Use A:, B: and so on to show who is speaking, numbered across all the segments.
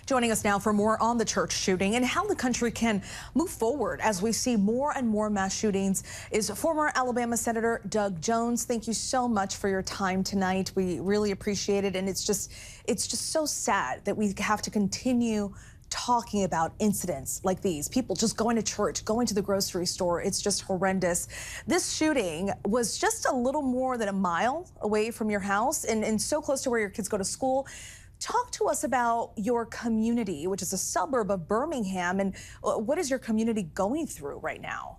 A: Joining us now for more on the church shooting and how the country can move forward as we see more and more mass shootings is former Alabama Senator Doug Jones. Thank you so much for your time tonight. We really appreciate it. And it's just so sad that we have to continue talking about incidents like these. People just going to church, going to the grocery store. It's just horrendous. This shooting was just a little more than a mile away from your house and so close to where your kids go to school. Talk to us about your community, which is a suburb of Birmingham, and what is your community going through right now?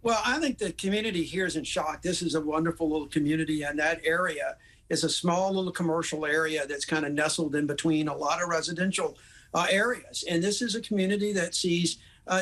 B: Well, I think the community here is in shock. This is a wonderful little community, and that area is a small little commercial area that's kind of nestled in between a lot of residential areas. And this is a community that sees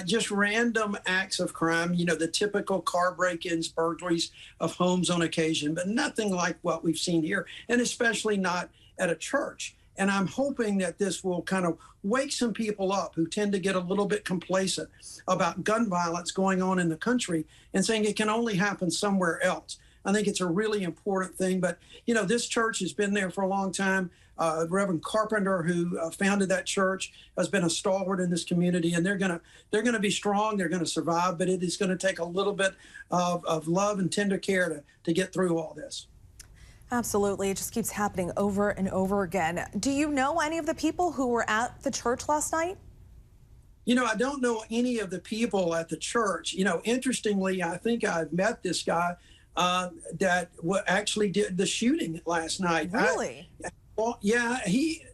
B: just random acts of crime, you know, the typical car break-ins, burglaries of homes on occasion, but nothing like what we've seen here, and especially not at a church. And I'm hoping that this will kind of wake some people up who tend to get a little bit complacent about gun violence going on in the country and saying it can only happen somewhere else. I think it's a really important thing. But, you know, this church has been there for a long time. Reverend Carpenter, who founded that church, has been a stalwart in this community, and they're gonna be strong. They're gonna survive, but it is going to take a little bit of love and tender care to get through all this.
A: Absolutely. It just keeps happening over and over again. Do you know any of the people who were at the church last night?
B: You know, I don't know any of the people at the church. You know, interestingly, I think I've met this guy that actually did the shooting last night.
A: Really?
B: Well, yeah, he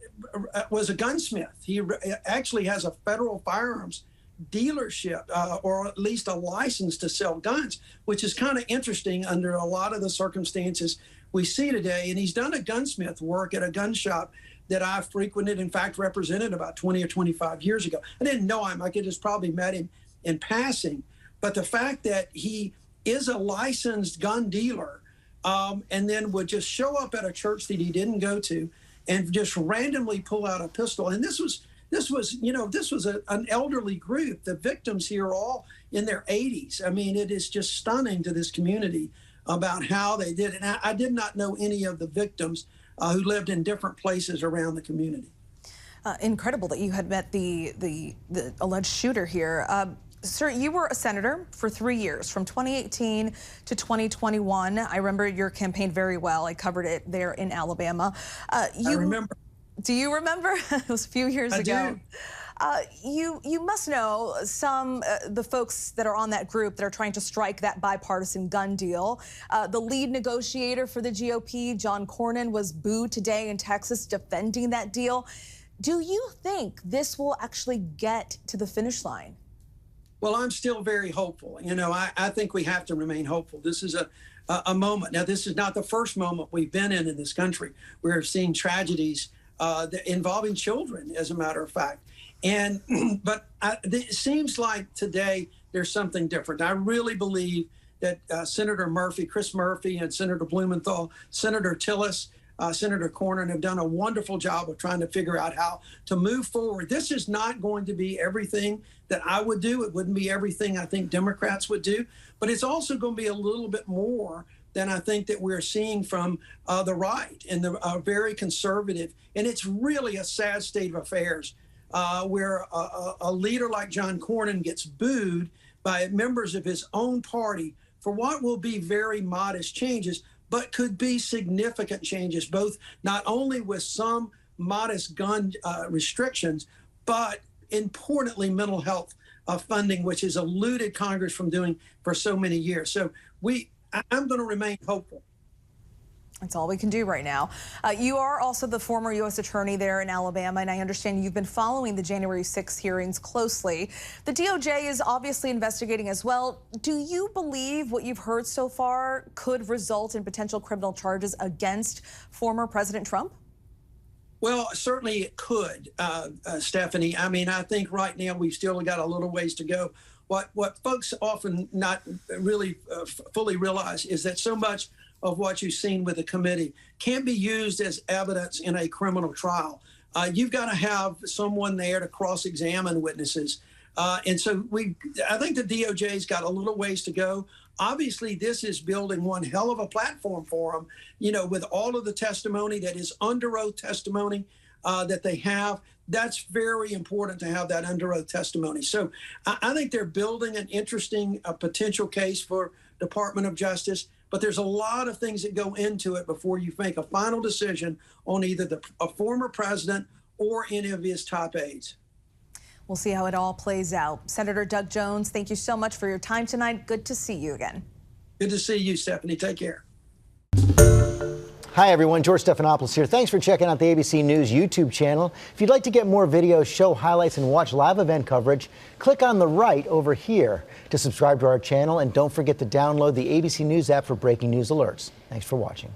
B: was a gunsmith. He actually has a federal firearms dealership, or at least a license to sell guns, which is kind of interesting under a lot of the circumstances we see today. And he's done a gunsmith work at a gun shop that I frequented, in fact, represented about 20 or 25 years ago. I didn't know him. I could just probably met him in passing. But the fact that he is a licensed gun dealer and then would just show up at a church that he didn't go to and just randomly pull out a pistol. And this was an elderly group. The victims here are all in their 80s. I mean, it is just stunning to this community about how they did it. And I did not know any of the victims who lived in different places around the community.
A: Incredible that you had met the alleged shooter here. Sir, you were a senator for 3 years, from 2018 to 2021. I remember your campaign very well. I covered it there in Alabama.
B: I remember.
A: Do you remember? It was a few years ago. You must know the folks that are on that group that are trying to strike that bipartisan gun deal. The lead negotiator for the GOP, John Cornyn, was booed today in Texas defending that deal. Do you think this will actually get to the finish line?
B: Well, I'm still very hopeful. You know, I think we have to remain hopeful. This is a moment. Now, this is not the first moment we've been in this country. We're seeing tragedies involving children, as a matter of fact. But it seems like today there's something different. I really believe that Senator Murphy, Chris Murphy, and Senator Blumenthal, Senator Tillis, Senator Cornyn have done a wonderful job of trying to figure out how to move forward. This is not going to be everything that I would do. It wouldn't be everything I think Democrats would do, but it's also going to be a little bit more than I think that we're seeing from the right and the very conservative. And it's really a sad state of affairs where a leader like John Cornyn gets booed by members of his own party for what will be very modest changes, but could be significant changes, both not only with some modest gun restrictions, but importantly, mental health funding, which has eluded Congress from doing for so many years. So I'm going to remain hopeful.
A: That's all we can do right now. You are also the former U.S. attorney there in Alabama, and I understand you've been following the January 6th hearings closely. The DOJ is obviously investigating as well. Do you believe what you've heard so far could result in potential criminal charges against former President Trump?
B: Well, certainly it could, Stephanie. I mean, I think right now we've still got a little ways to go. What folks often not really fully realize is that so much of what you've seen with the committee can't be used as evidence in a criminal trial. You've got to have someone there to cross-examine witnesses. And so I think the DOJ's got a little ways to go. Obviously, this is building one hell of a platform for them, you know, with all of the testimony that is under oath testimony that they have. that's very important to have that under oath testimony. So I think they're building an interesting potential case for Department of Justice, but there's a lot of things that go into it before you make a final decision on either a former president or any of his top aides.
A: We'll see how it all plays out. Senator Doug Jones, thank you so much for your time tonight. Good to see you again.
B: Good to see you, Stephanie. Take care.
C: Hi, everyone. George Stephanopoulos here. Thanks for checking out the ABC News YouTube channel. If you'd like to get more videos, show highlights, and watch live event coverage, click on the right over here to subscribe to our channel. And don't forget to download the ABC News app for breaking news alerts. Thanks for watching.